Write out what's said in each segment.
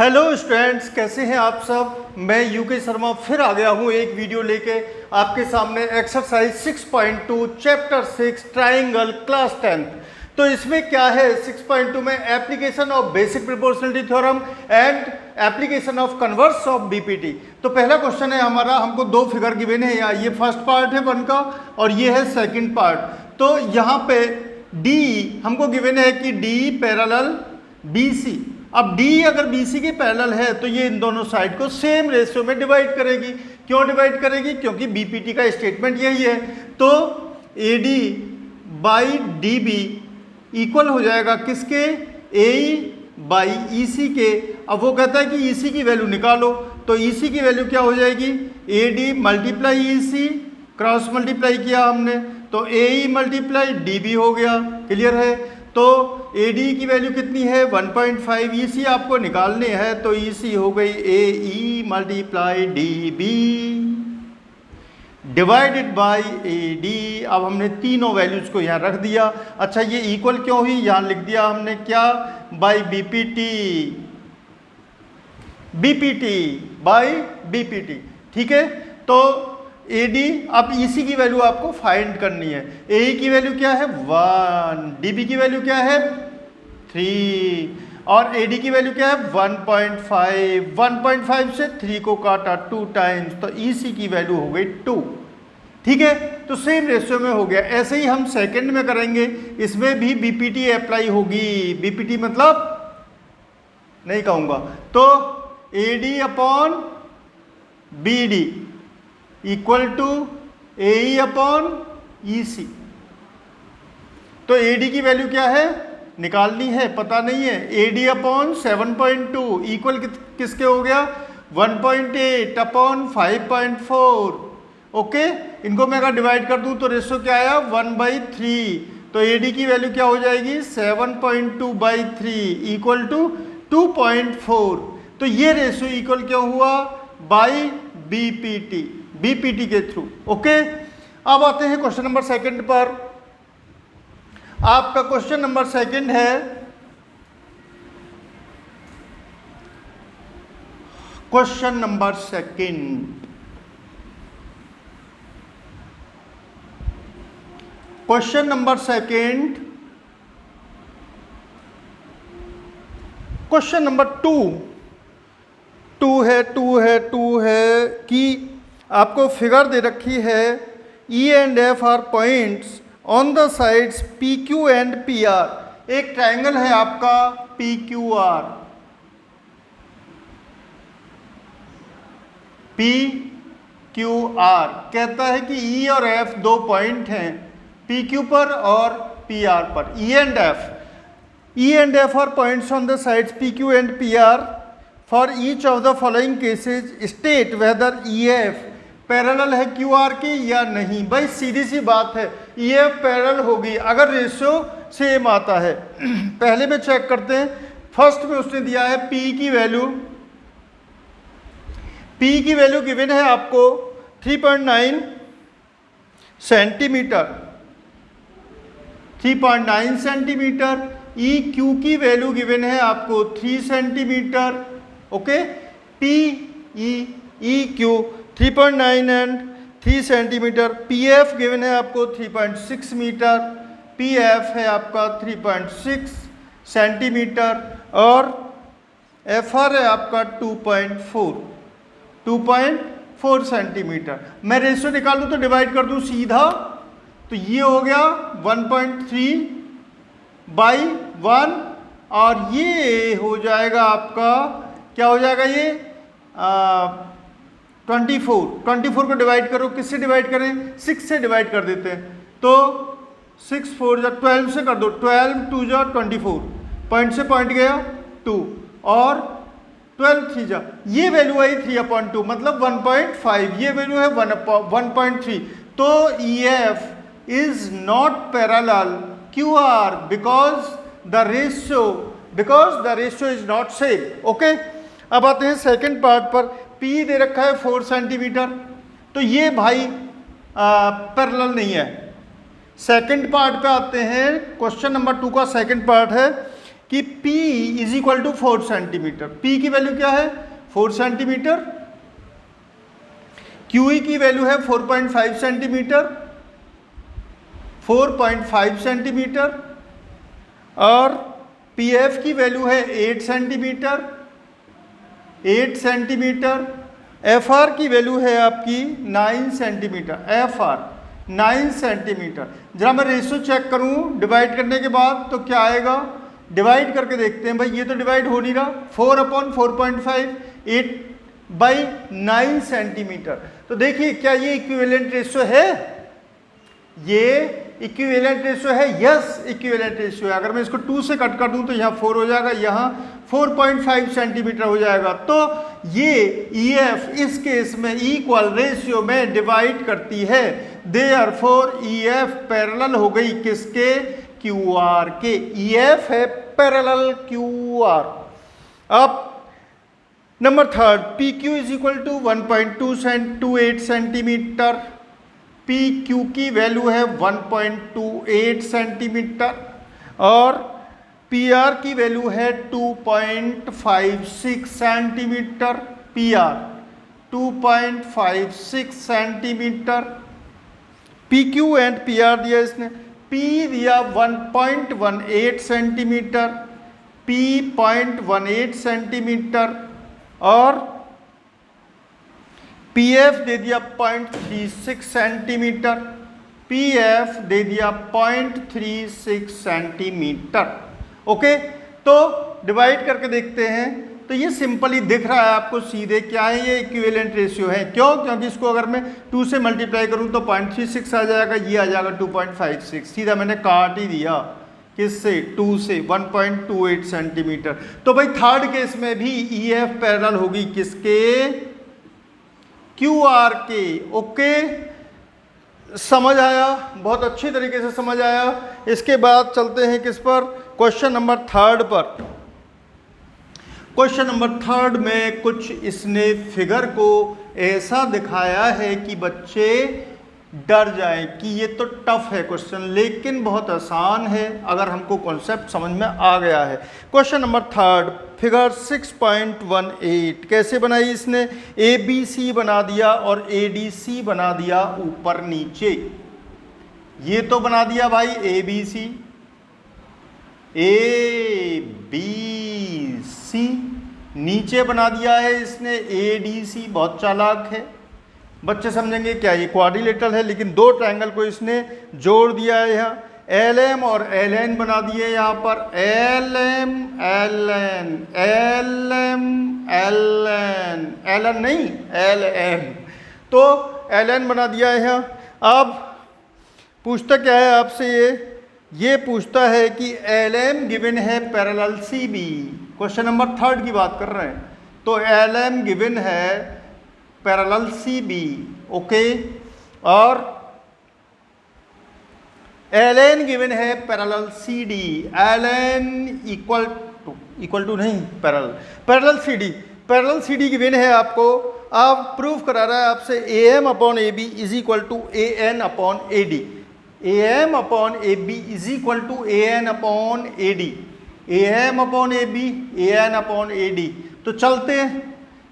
Hello students, कैसे हैं आप सब। मैं यूके शर्मा फिर आ गया हूं एक वीडियो लेके आपके सामने। Exercise 6.2 chapter 6 triangle class 10। तो इसमें क्या है 6.2 में application of basic proportionality theorem and application of converse of BPT. तो पहला क्वेश्चन है हमारा, हमको दो फिगर गिवन है, या ये फर्स्ट पार्ट है 1 का और ये है सेकंड पार्ट। तो यहाँ पे डी हमको गिवन है कि डी पैरेलल बीसी। अब D अगर BC के पैरेलल है तो ये इन दोनों साइड को सेम रेशियो में डिवाइड करेगी। क्यों डिवाइड करेगी? क्योंकि BPT का स्टेटमेंट यही है। तो AD बाई DB इक्वल हो जाएगा किसके? AE बाई EC के। अब वो कहता है कि EC की वैल्यू निकालो, तो EC की वैल्यू क्या हो जाएगी? AD multiply EC, cross multiply किया हमने तो AE मल्टीप्लाई DB हो गया। क्लियर है? तो AD की वैल्यू कितनी है? 1.5। EC आपको निकालने हैं तो EC हो गई AE multiply DB divided by AD। अब हमने तीनों वैल्यूज को यहाँ रख दिया। अच्छा, ये इक्वल क्यों हुई? यहाँ लिख दिया हमने क्या? By BPT by BPT। ठीक है, तो AD, अब EC की वैल्यू आपको फाइंड करनी है। AE की वैल्यू क्या है? 1, DB की वैल्यू क्या है? 3 और AD की वैल्यू क्या है? 1.5। 1.5 से 3 को काटा 2 टाइम्स तो EC की वैल्यू हो गई 2। ठीक है, तो सेम रेशियो में हो गया। ऐसे ही हम सेकंड में करेंगे, इसमें भी BPT अप्लाई होगी। BPT मतलब नहीं कहूंगा, तो AD upon BD equal to AE upon EC। तो AD की वैल्यू क्या है? निकालनी है, पता नहीं है। AD अपॉन 7.2 इक्वल किसके हो गया? 1.8 अपॉन 5.4। ओके, इनको मैं अगर डिवाइड कर दूं तो रेशियो क्या आया? 1/3। तो AD की वैल्यू क्या हो जाएगी? 7.2/3 इक्वल टू 2.4। तो ये रेशियो इक्वल क्यों हुआ? बाई BPT के थ्रू। ओके, अब आते हैं क्वेश्चन नंबर सेकंड पर। आपका क्वेश्चन नंबर सेकंड है, question number second question number second question number 2 है कि आपको फिगर दे रखी है E and F are points on the sides PQ and PR। एक ट्रायंगल है आपका PQR। कहता है कि E और F दो पॉइंट हैं PQ पर और PR पर। E and F are points on the sides PQ and PR for each of the following cases state whether EF parallel है QR की या नहीं। भाई सीधी सी बात है, EF पैरेलल होगी अगर रेशियो सेम आता है। पहले में चेक करते हैं। फर्स्ट में उसने दिया है P की वैल्यू गिवन है आपको 3.9 सेंटीमीटर। EQ की वैल्यू गिवन है आपको 3 centimetre. Okay, EQ 3.9 and 3 centimetre. PF given है आपको 3.6 मीटर। PF है आपका 3.6 सेंटीमीटर और FR है आपका 2.4 सेंटीमीटर। मैं रेशियो निकाल दूँ तो डिवाइड कर दूँ सीधा, तो ये हो गया 1.3/1 और ये हो जाएगा आपका, क्या हो जाएगा ये? 24 को डिवाइड करो। किससे डिवाइड करें? 6 से डिवाइड कर देते हैं। तो 6 4 जा 12 से कर दो। 12 2 जा 24, पॉइंट से पॉइंट गया 2 और 12 3 जा, ये वैल्यू आई 3/2 मतलब 1.5। ये वैल्यू है 1.3। तो EF is not parallel QR because the ratio is not same. Okay, अब आते हैं सेकंड पार्ट पर। P दे रखा है 4 सेंटीमीटर, तो ये भाई पैरेलल नहीं है। सेकंड पार्ट पे आते हैं। क्वेश्चन नंबर 2 का सेकंड पार्ट है कि P is equal to 4 centimetre. P की वैल्यू क्या है 4 सेंटीमीटर, QE की वैल्यू है 4.5 सेंटीमीटर, 4.5 सेंटीमीटर, और PF की वैल्यू है 8 सेंटीमीटर, 8 सेंटीमीटर, FR की वैल्यू है आपकी 9 सेंटीमीटर, FR 9 सेंटीमीटर। जरा मैं रेशियो चेक करूं डिवाइड करने के बाद तो क्या आएगा, डिवाइड करके देखते हैं भाई, ये तो डिवाइड हो नहीं रहा, 4/4.5 8/9 सेंटीमीटर। तो देखिए क्या ये इक्विवेलेंट रेशियो है, ये इक्विवेलेंट रेशियो है, यस इक्विवेलेंट रेशियो है। अगर मैं इसको 2 से कट कर दूं तो यहाँ 4 हो जाएगा, यहाँ 4.5 सेंटीमीटर हो जाएगा। तो ये EF इस केस में इक्वल रेशियो में डिवाइड करती है, देयरफॉर EF पैरेलल हो गई किसके, QR के। EF है पैरेलल QR। अब number third, PQ is equal to 1.28 centimetre, PQ की वैल्यू है 1.28 सेंटीमीटर, और PR की वैल्यू है 2.56 centimetre, PR 2.56 centimetre. PQ and PR दिया इसने, P दिया 1.18 सेंटीमीटर, P 0.18 सेंटीमीटर, और PF दे दिया 0.36 सेंटीमीटर, PF दे दिया 0.36 सेंटीमीटर। ओके, तो डिवाइड करके देखते हैं तो ये सिंपली दिख रहा है आपको सीधे, क्या है ये इक्विवेलेंट रेशियो है। क्यों, क्योंकि इसको अगर मैं 2 से मल्टीप्लाई करूं तो 0.36 आ जाएगा, ये आ जाएगा 2.56, सीधा मैंने काट ही दिया, किससे 2 से 1.28 सेंटीमीटर। तो भाई थर्ड केस में भी EF पैरेलल होगी किसके, QR के। ओके, समझ आया, बहुत अच्छी तरीके से समझ आया। इसके बाद चलते हैं किस पर, क्वेश्चन नंबर थर्ड पर। क्वेश्चन नंबर थर्ड में कुछ इसने फिगर को ऐसा दिखाया है कि बच्चे डर जाएं कि ये तो टफ है क्वेश्चन, लेकिन बहुत आसान है अगर हमको कॉन्सेप्ट समझ में आ गया है। क्वेश्चन नंबर थर्ड, फिगर 6.18 कैसे बनाई इसने, ABC बना दिया और ADC बना दिया ऊपर नीचे। ये तो बना दिया भाई ABC, ABC, नीचे बना दिया है इसने ADC, बहुत चालाक है। बच्चे समझेंगे क्या ये क्वाड्रिलेटरल है, लेकिन दो ट्रायंगल को इसने जोड़ दिया है। यहाँ LM और LN बना दिए, यहाँ पर LM LN LM LN LN नहीं LN, तो LN बना दिया है यहाँ। अब पूछता क्या है आपसे, ये पूछता है कि LM गिवन है parallel CB, question number third की बात कर रहे हैं। तो LM गिवन है पैरेलल CB, ओके, और LN गिवन है parallel CD, LN equal to नहीं, पैरेलल CD गिवन है आपको। आप प्रूफ करा रहा है आपसे AM upon AB is equal to AN upon AD, AM upon AB is equal to AN upon AD, AM upon AB AN upon AD। तो चलते हैं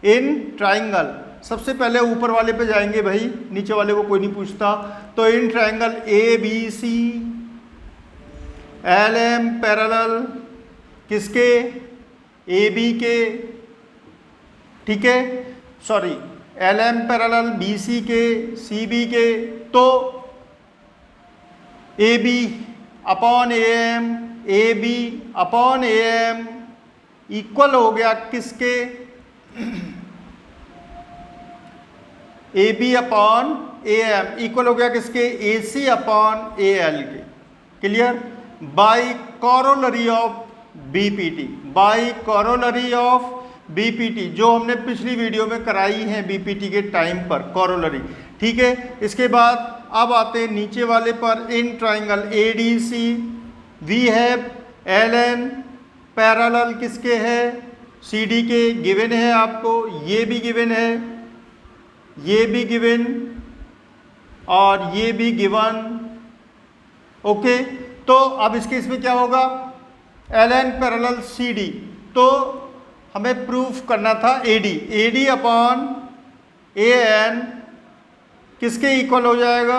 इन ट्राइंगल, सबसे पहले ऊपर वाले पे जाएंगे भाई, नीचे वाले को कोई नहीं पूछता। तो in triangle ABC LM parallel किसके, AB के, ठीक है, सॉरी LM पैरेलल BC के, CB के। तो AB upon AM, AB upon AM equal हो गया किसके, AB अपॉन AM इक्वल हो गया किसके, AC अपॉन AL के। Clear, by corollary of BPT, by corollary of BPT जो हमने पिछली वीडियो में कराई है BPT के टाइम पर, कॉरोलरी, ठीक है। इसके बाद अब आते हैं नीचे वाले पर, in triangle ADC we have LN parallel किसके है, CD के, गिवन है आपको, ये भी गिवन है, ये भी गिवन और ये भी गिवन, ओके। तो अब इसके इसमें क्या होगा, ln पैरेलल CD, तो हमें प्रूफ करना था AD अपॉन AN किसके इक्वल हो जाएगा,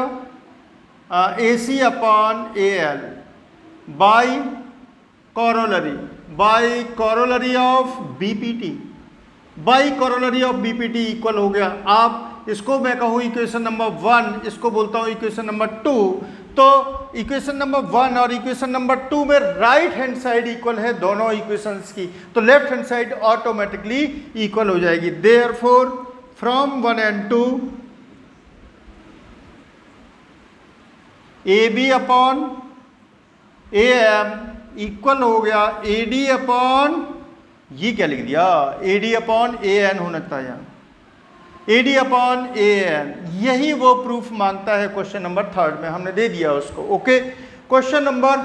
AC upon AL by corollary of BPT, by corollary of BPT equal हो गया। आप इसको मैं कहूँ इक्वेशन नंबर 1, इसको बोलता हूँ इक्वेशन नंबर 2, तो इक्वेशन नंबर 1 और इक्वेशन नंबर 2 में राइट हैंड साइड इक्वल है दोनों इक्वेशंस की, तो left hand side automatically equal हो जाएगी। Therefore from 1 and 2 AB upon AM equal हो गया AD अपॉन, ये क्या लिख दिया, AD अपॉन AN होना था यहाँ, AD अपॉन AN, यही वो प्रूफ मांगता है क्वेश्चन नंबर 3 में, हमने दे दिया उसको। Okay, question number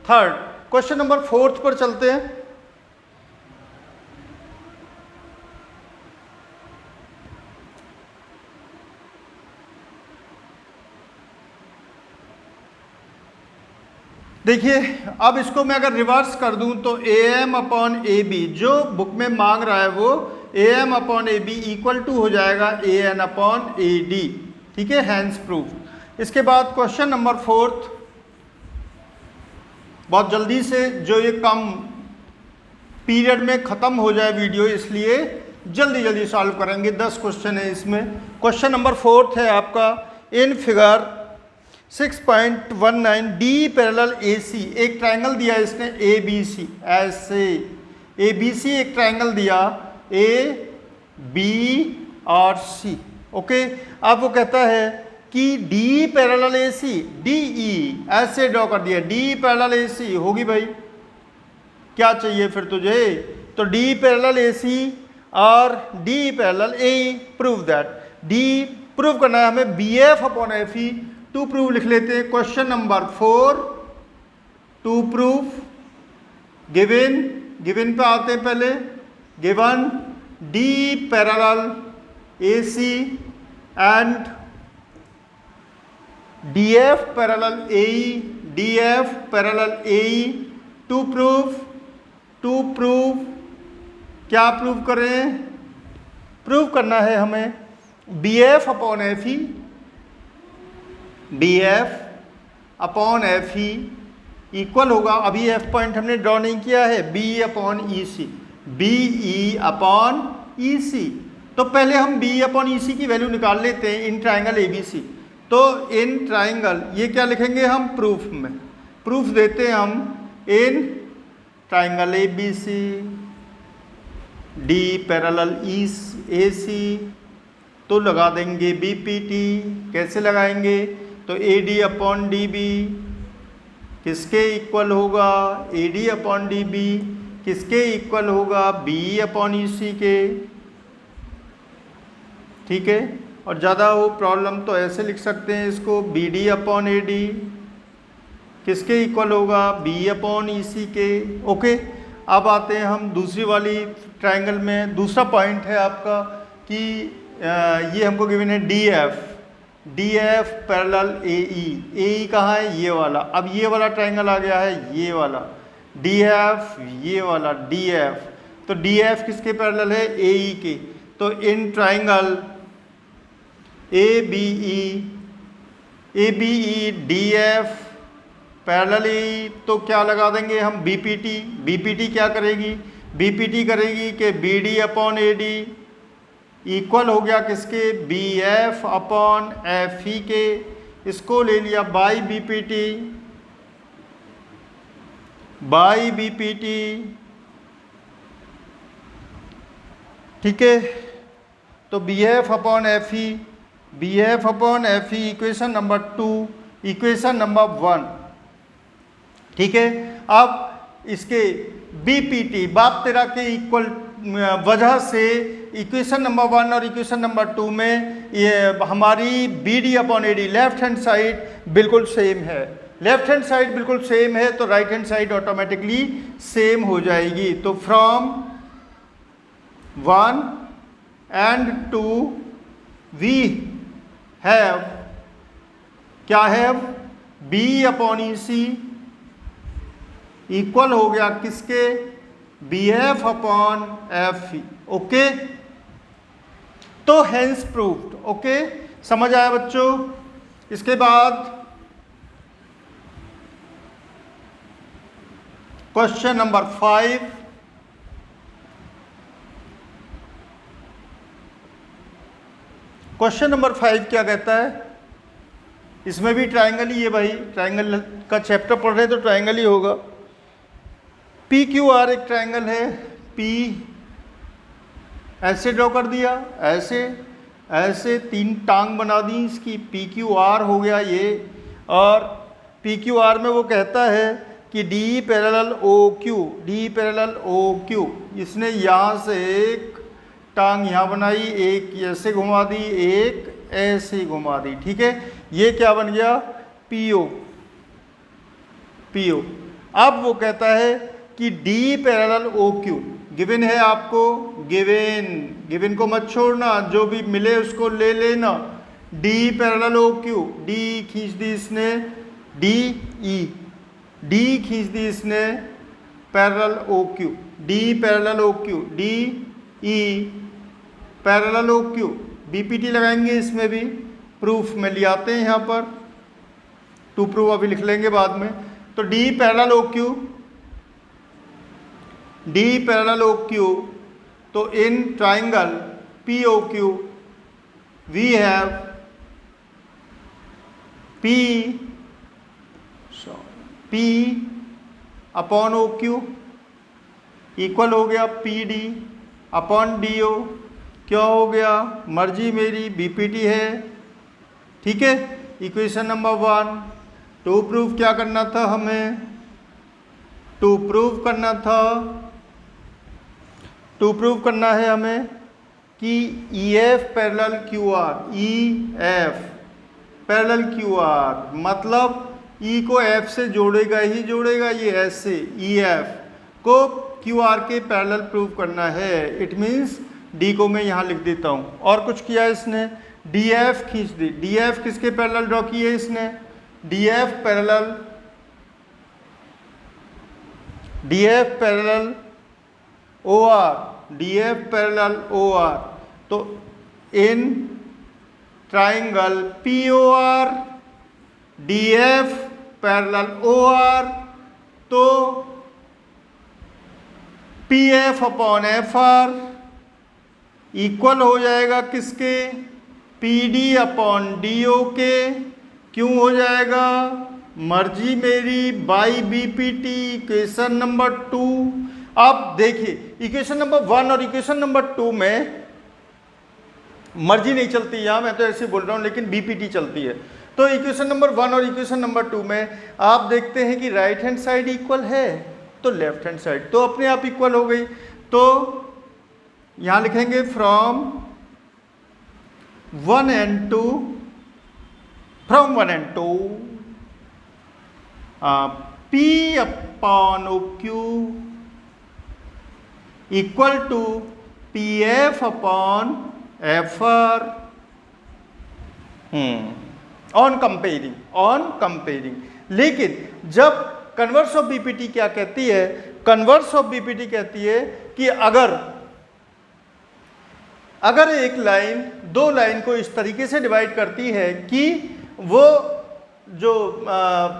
3, question number 4 पर चलते हैं। देखिए, अब इसको मैं अगर रिवर्स कर दूं तो AM अपॉन AB जो बुक में मांग रहा है वो AM upon AB equal to हो जाएगा AN अपॉन AD, ठीक है, हैंस प्रूफ। इसके बाद क्वेश्चन नंबर 4, बहुत जल्दी से, जो ये कम पीरियड में ख़त्म हो जाए वीडियो, इसलिए जल्दी सॉल्व करेंगे। 10 क्वेश्चन है इसमें। क्वेश्चन नंबर 4 है आपका, in figure 6.19 D parallel AC, एक ट्रायंगल दिया इसने ABC, ऐसे ABC एक ट्रायंगल दिया A B और C। ओके, अब वो कहता है कि D पैरेलल AC DE, ऐसे ड्रॉ कर दिया, D पैरेलल AC होगी भाई, क्या चाहिए फिर तुझे, तो D पैरेलल AC और D parallel AE, prove that, D prove करना है हमें, BF upon FE, to prove लिख लेते हैं। Question number 4, to proof given पे आते हैं पहले, given D parallel AC and DF parallel AE, to proof क्या प्रूव करें, प्रूव करना है हमें BF upon FE, BF upon FE equal होगा, अभी F पॉइंट हमने ड्रॉ नहीं किया है, BE upon EC, BE upon EC, तो पहले हम BE अपॉन EC की वैल्यू निकाल लेते हैं इन ट्राइंगल ABC। तो इन ट्राइंगल, ये क्या लिखेंगे हम प्रूफ में, प्रूफ देते हैं हम in triangle ABC D parallel AC, तो लगा देंगे BPT, कैसे लगाएंगे, तो AD अपॉन DB किसके इक्वल होगा, AD अपॉन DB किसके इक्वल होगा, BE अपॉन EC के, ठीक है। और ज़्यादा हो प्रॉब्लम तो ऐसे लिख सकते हैं इसको, BD अपॉन AD किसके इक्वल होगा, BE अपॉन EC के। ओके, अब आते हैं हम दूसरी वाली ट्राइंगल में। दूसरा पॉइंट है आपका कि ये हमको गिवन है DF पैरेलल AE कहाँ है, ये वाला, अब ये वाला ट्राइंगल आ गया है, ये वाला DF, ये वाला DF, तो DF किसके पैरेलल है, AE के, तो in triangle ABE DF parallel AE, तो क्या लगा देंगे हम BPT क्या करेगी, BPT करेगी कि BD अपॉन AD इक्वल हो गया किसके, BF अपॉन FE के, इसको ले लिया बाई BPT, ठीक है। तो BF upon FE equation number 2, equation number 1, ठीक है। अब इसके BPT बाप तेरा के इक्वल वजह से इक्वेशन नंबर 1 और इक्वेशन नंबर 2 में ये हमारी BD upon AD left hand side बिल्कुल सेम है, लेफ्ट हैंड साइड बिल्कुल सेम है, तो right hand side automatically same हो जाएगी। तो फ्रॉम 1 and 2 वी हैव, क्या have, B upon EC equal हो गया किसके, BF अपॉन FE। ओके, तो हेंस प्रूव्ड। ओके, समझ आया बच्चों। इसके बाद क्वेश्चन नंबर 5। क्वेश्चन नंबर 5 क्या कहता है, इसमें भी ट्रायंगल ही है भाई, ट्रायंगल का चैप्टर पढ़ रहे तो ट्रायंगल ही होगा। PQR एक ट्रायंगल है, P ऐसे ड्रॉ कर दिया, ऐसे ऐसे 3 टांग बना दी इसकी, PQR हो गया ये। और PQR में वो कहता है कि D parallel OQ, D parallel OQ। इसने यहाँ से एक टांग यहाँ बनाई, एक ऐसे घुमा दी, एक ऐसे घुमा दी, ठीक है। ये क्या बन गया, PO। अब वो कहता है कि D पैरेलल OQ गिवन है आपको, गिवन को मत छोड़ना, जो भी मिले उसको ले लेना। D पैरेलल OQ, D खींच दी इसने, D खींच दी इसने, parallel OQ, D parallel OQ, DE parallel OQ। BPT लगाएंगे इसमें भी, प्रूफ में ले आते हैं यहाँ पर, टू प्रूफ अभी लिख लेंगे बाद में। तो D parallel OQ, D parallel OQ, तो in triangle POQ we have P upon OQ equal हो गया PD अपॉन DO। क्या हो गया, मर्जी मेरी, BPT है, ठीक है। Equation number 1। टू प्रूफ क्या करना था हमें, टू प्रूफ करना है हमें कि EF parallel QR, EF parallel QR मतलब E को F से जोड़ेगा ही जोड़ेगा, ये ऐसे EF को QR के पैरेलल प्रूव करना है। इट मीन्स D को मैं यहाँ लिख देता हूँ। और कुछ किया इसने, DF खींच दी, DF किसके पैरेलल ड्रॉ किए इसने, DF पैरेलल OR। तो in triangle POR DF parallel OR, तो PF अपॉन FR इक्वल हो जाएगा किसके, PD अपॉन DO के। क्यों हो जाएगा, मर्जी मेरी, बाई BPT। Equation number 2। अब देखिए इक्वेशन नंबर 1 और इक्वेशन नंबर 2 में मर्जी नहीं चलती, यहाँ मैं तो ऐसे बोल रहा हूँ, लेकिन BPT चलती है। तो इक्वेशन नंबर 1 और इक्वेशन नंबर 2 में आप देखते हैं कि राइट हैंड साइड इक्वल है, तो लेफ्ट हैंड साइड तो अपने आप इक्वल हो गई। तो यहाँ लिखेंगे from 1 and 2, P upon OQ equal to PF upon FR on comparing. लेकिन जब कन्वर्स ऑफ BPT क्या कहती है, कन्वर्स ऑफ BPT कहती है कि अगर एक लाइन दो लाइन को इस तरीके से डिवाइड करती है कि वो जो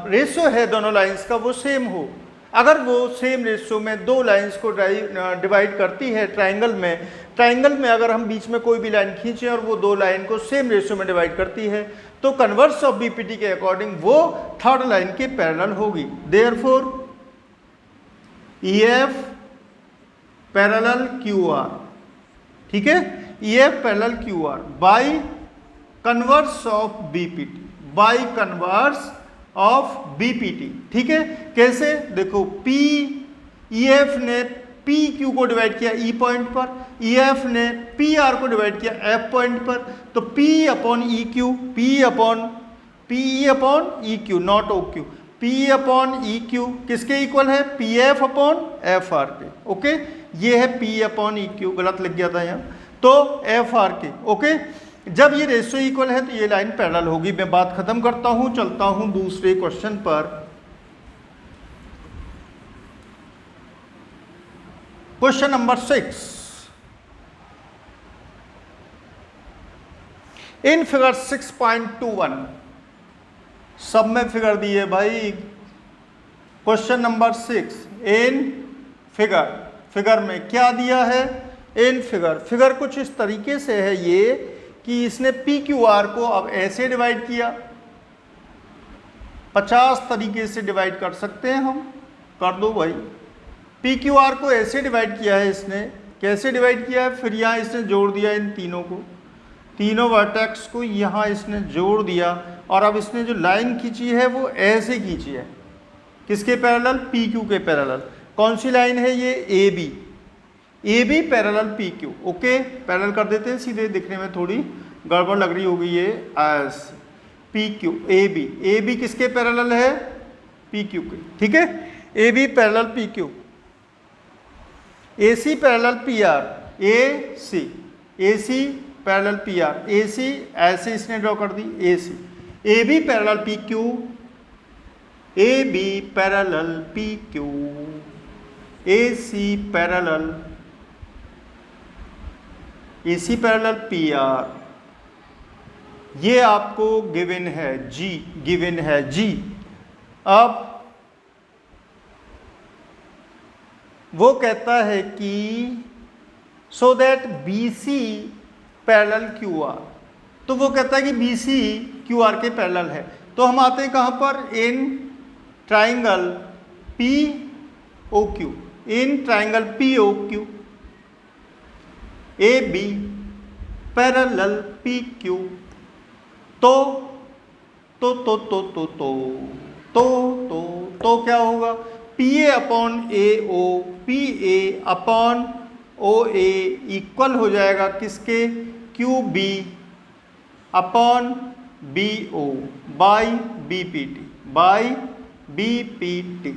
रेशियो है दोनों लाइंस का वो सेम हो, अगर वो सेम रेशियो में दो लाइंस को डिवाइड करती है ट्राइंगल में अगर हम बीच में कोई भी लाइन खींचें और वो दो लाइन को सेम रेशियो में डिवाइड करती है, तो कन्वर्स ऑफ BPT के अकॉर्डिंग वो थर्ड लाइन के पैरेलल होगी। देयरफॉर EF पैरेलल QR, ठीक है, EF parallel QR by converse of BPT, ठीक है। कैसे, देखो EF ने PQ को डिवाइड किया E पॉइंट पर, EF ने PR को डिवाइड किया F पॉइंट पर, तो P upon EQ not OQ, P upon EQ किसके इक्वल है, PF अपॉन FR के। ओके, ये है P अपॉन EQ, गलत लग गया था यहाँ, तो FR के। ओके, जब ये रेशियो इक्वल है तो ये लाइन पैरेलल होगी। मैं बात खत्म करता हूँ, चलता हूँ दूसरे क्वेश्चन पर। क्वेश्चन नंबर 6, इन फिगर 6.21 सब में फिगर दी है भाई। क्वेश्चन नंबर 6 इन फिगर में क्या दिया है? इन फिगर कुछ इस तरीके से है ये कि इसने पी क्यू आर को अब ऐसे डिवाइड किया, 50 तरीके से डिवाइड कर सकते हैं हम, कर दो भाई। पी क्यू आर को ऐसे डिवाइड किया है इसने, कैसे डिवाइड किया है? फिर यहाँ इसने जोड़ दिया इन तीनों को, तीनों वर्टेक्स को यहाँ इसने जोड़ दिया, और अब इसने जो लाइन खींची है वो ऐसे खींची है, किसके पैरेलल? पी क्यू के पैरेलल। कौन सी लाइन है ये? A B parallel P Q. Okay, parallel कर देते हैं सीधे, दिखने में थोड़ी गड़बड़ लग रही होगी ये। S P Q A B किसके पैरेलल है? पी क्यू के, ठीक है। A B parallel P Q, A C parallel P R, A C parallel P R, A C ऐसे इसने ड्रॉ कर दी, A C. A B parallel P Q, A B parallel P Q, A C parallel P R. ये आपको given है जी। अब वो कहता है कि so that B C parallel Q R, तो वो कहता है कि बी सी क्यू आर के पैरेलल है। तो हम आते हैं कहाँ पर? In triangle P O Q, in triangle P O Q A B parallel P Q. तो क्या होगा? P A upon A O, P A upon O A equal हो जाएगा किसके? Q B upon B O by B P T.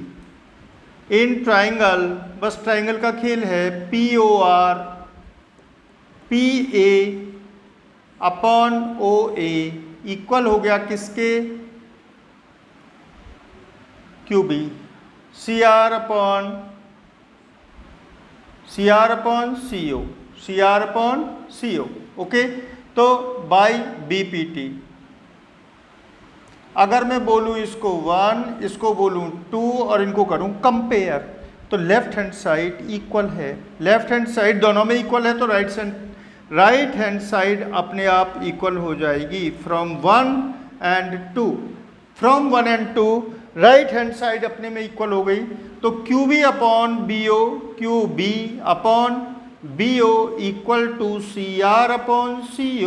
In triangle, बस triangle का खेल है, P O R P A upon O A equal हो गया किसके? Q B C R upon C O. Okay, तो बाई बी पी टी। अगर मैं बोलूँ इसको 1, इसको बोलूँ 2 और इनको करूँ कंपेयर, तो लेफ्ट हैंड साइड इक्वल है, लेफ्ट हैंड साइड दोनों में इक्वल है, तो राइट हैंड साइड अपने आप इक्वल हो जाएगी। From 1 and 2 right hand side अपने में इक्वल हो गई, तो Q B upon B O, Q B upon B O equal to C R upon C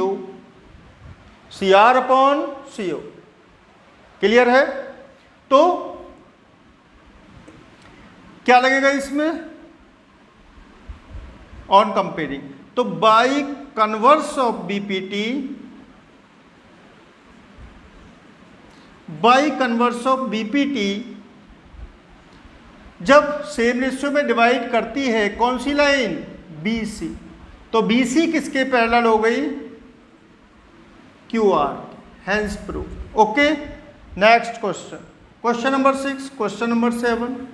O, clear है? तो क्या लगेगा इसमें? ऑन कंपेयरिंग, तो बाई कन्वर्स ऑफ बीपीटी, जब सेम रेशियो में डिवाइड करती है कौन सी लाइन? BC, तो BC किसके पैरेलल हो गई? QR, hence proof. Okay, next question number 6, question number 7।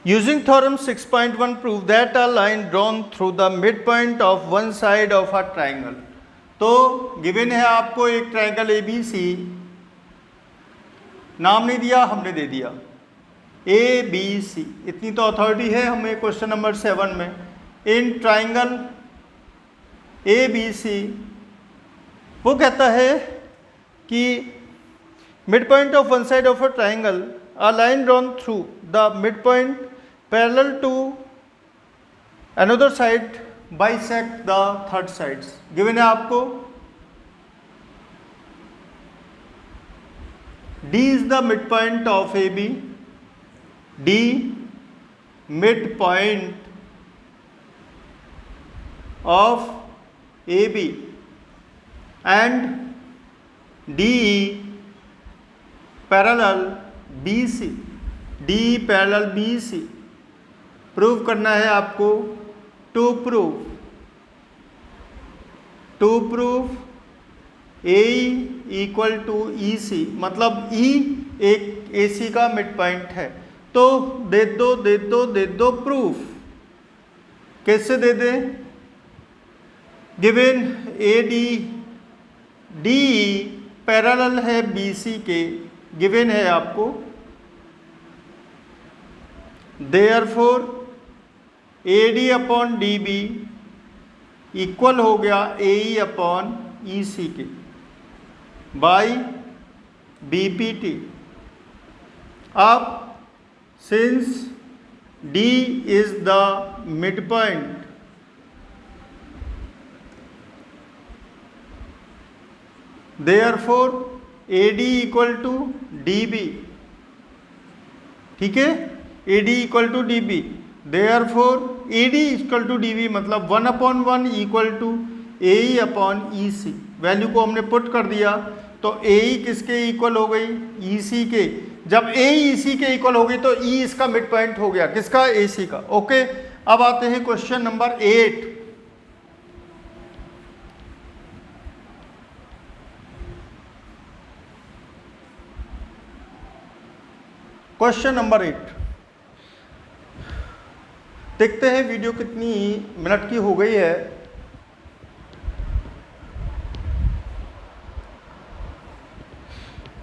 Using theorem 6.1 prove that a line drawn through the midpoint of one side of a triangle। तो गिवन है आपको एक ट्राइंगल ABC, नाम नहीं दिया, हमने दे दिया ABC, इतनी तो अथॉरिटी है हमें क्वेश्चन नंबर 7 में। इन ट्राइंगल ABC वो कहता है कि midpoint of one side of a triangle, a line drawn through the midpoint parallel to another side bisect the third sides। Given है आपको D is the midpoint of AB, D midpoint of AB and DE parallel BC, prove करना है आपको to proof A equal to E C, मतलब E एक ए सी का mid point है। तो दे दो प्रूफ। कैसे दे दे? गिवन ए डी पैरेलल है बी सी के, गिवन है आपको। Therefore A D upon D B equal हो गया A E upon E C के बाई बी पी टी। अब since D is the mid point, therefore A D equal to D B, ठीक है, A D equal to D B, therefore A D equal to D B मतलब 1/1 equal to A E upon E C. Value को हमने put कर दिया तो ए ई किसके equal हो गई? ई सी के। जब ए ई सी के इक्वल हो गई तो ई इसका मिड पॉइंट हो गया, किसका? ए सी का। ओके, अब आते हैं क्वेश्चन नंबर 8। क्वेश्चन नंबर 8 देखते हैं वीडियो कितनी मिनट की हो गई है।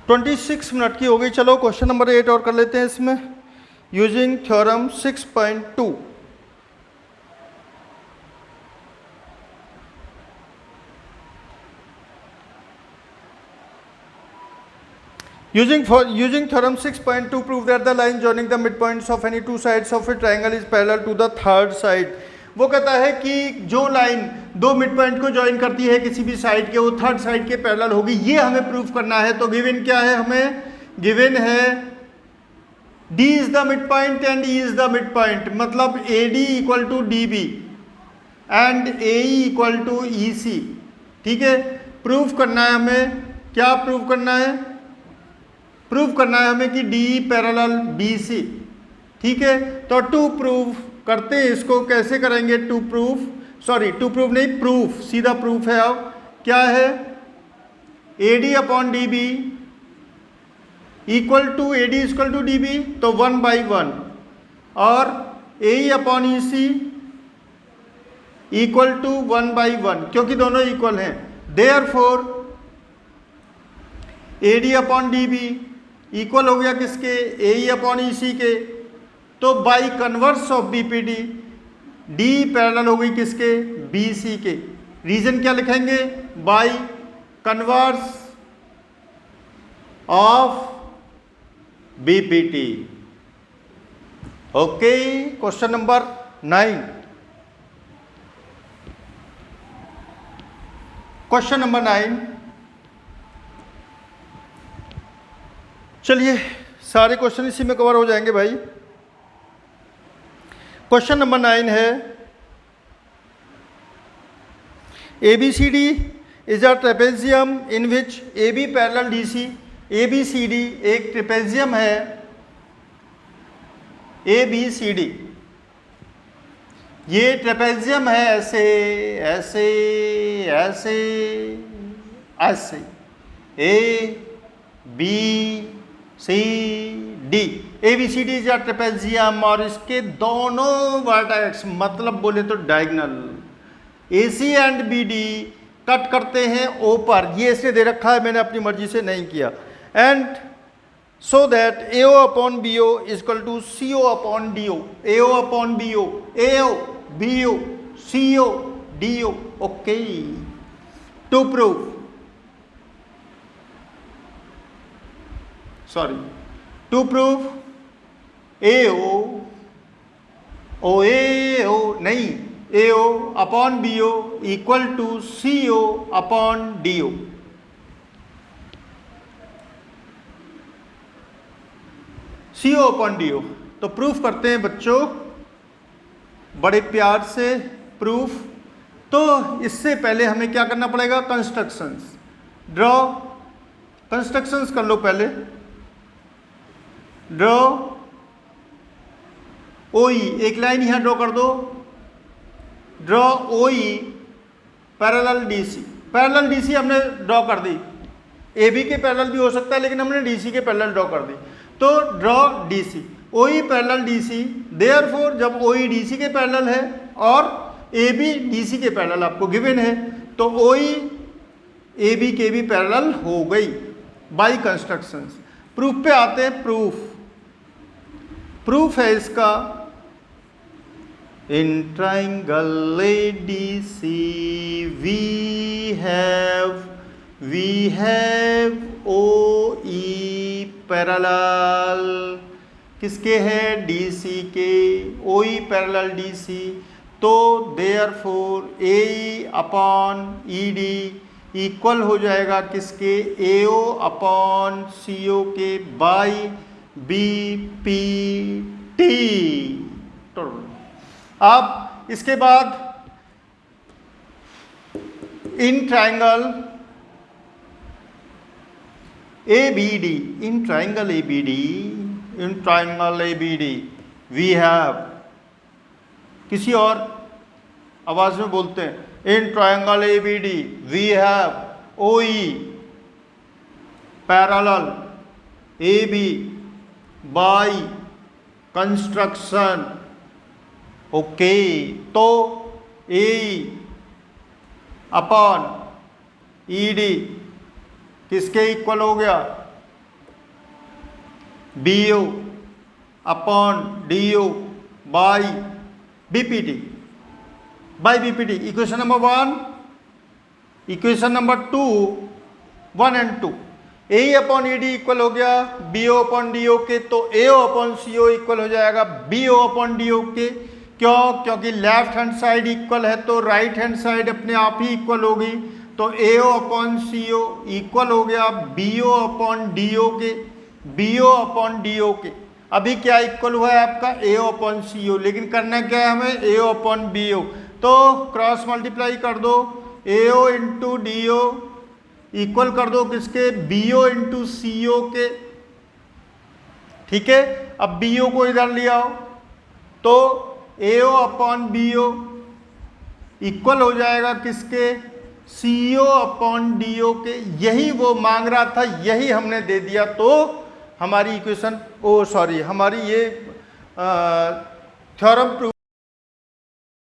26 मिनट की हो गई। चलो क्वेश्चन नंबर 8 और कर लेते हैं इसमें। Using theorem 6.2, Using theorem 6.2 prove that the line joining the midpoints of any two sides of a triangle is parallel to the third side। वो कहता है कि जो लाइन दो मिड पॉइंट को ज्वाइन करती है किसी भी साइड के, वो थर्ड साइड के पैरेलल होगी, ये हमें प्रूफ करना है। तो गिवन क्या है? हमें गिवन है D is the mid point and E is the mid point, मतलब AD equal to DB and AE equal to EC। ठीक है, प्रूफ करना है हमें। क्या प्रूफ करना है? प्रूफ करना है हमें कि DE पैरेलल BC। ठीक है, तो टू प्रूफ करते हैं इसको। कैसे करेंगे? टू प्रूफ नहीं, प्रूफ, सीधा प्रूफ है। अब क्या है? AD upon DB equal to AD equal to DB, तो 1/1, और AE upon EC equal to 1/1, क्योंकि दोनों इक्वल हैं। Therefore AD upon DB equal हो गया किसके? AE अपॉन EC के। तो by converse of BPD D parallel हो गई किसके? BC के। रीजन क्या लिखेंगे? By converse of BPT। Okay, question number 9। Question number 9, चलिए सारे क्वेश्चन इसी में कवर हो जाएंगे भाई। क्वेश्चन नंबर 9 है ABCD is a trapezium in which AB parallel DC। ABCD एक ट्रेपेजियम है, ABCD ये ट्रेपेजियम है, ऐसे ऐसे ऐसे ऐसे, ABCD। ABCD is a trapezium और इसके दोनों वर्टेक्स मतलब बोले तो diagonal AC and BD cut करते हैं O पर। ये इसने दे रखा है, मैंने अपनी मर्जी से नहीं किया। And so that AO upon BO is equal to CO upon DO। AO upon BO, AO BO CO DO। Okay, to proof AO नहीं, AO upon BO equal to CO upon DO। CO upon DO। तो proof करते हैं बच्चों बड़े प्यार से proof. तो इससे पहले हमें क्या करना पड़ेगा? Constructions draw. कंस्ट्रक्शंस कर लो पहले। ड्रॉ OE, एक लाइन यहां ड्रॉ कर दो। Draw O E parallel D C. Parallel D C हमने ड्रॉ कर दी, ए बी के पैरेलल भी हो सकता है लेकिन हमने डी सी के पैरेलल ड्रॉ कर दी। तो draw D C, O E parallel D C, therefore जब ओ ई डी सी के पैरेलल है और ए बी डी सी के पैरेलल आपको गिवन है तो ओ ई ए बी के भी पैरेलल हो गई बाई कंस्ट्रक्शंस। प्रूफ पे आते हैं। प्रूफ है इसका, in triangle ADC we have OE parallel किसके है, DC के, OE पैरेलल DC। तो देयरफॉर AE अपॉन ED इक्वल हो जाएगा किसके, AO अपॉन CO के बाई BPT। अब इसके बाद in triangle ABD, in triangle ABD we have, किसी और आवाज में बोलते हैं, in triangle ABD we have OE parallel AB by construction. Okay, तो AE अपॉन ED किसके इक्वल हो गया, BO upon DO by BPT, equation number 1, equation number 2, 1 and 2। AE upon ED इक्वल हो गया BO अपॉन DO के, तो AO upon CO equal हो जाएगा BO अपॉन DO के। क्यों? क्योंकि लेफ्ट हैंड साइड इक्वल है तो राइट हैंड साइड अपने आप ही इक्वल होगी। तो AO अपॉन CO इक्वल हो गया BO अपॉन DO के, BO अपॉन DO के। अभी क्या इक्वल हुआ है आपका, AO अपॉन CO, लेकिन करना क्या है हमें, AO अपॉन BO। तो क्रॉस मल्टीप्लाई कर दो, AO इंटू DO इक्वल कर दो किसके, BO इंटू CO के। ठीक है, अब BO को इधर ले आओ तो AO अपॉन BO इक्वल हो जाएगा किसके, CO अपॉन DO के। यही वो मांग रहा था, यही हमने दे दिया। तो हमारी इक्वेशन, हमारी ये थ्योरम प्रूव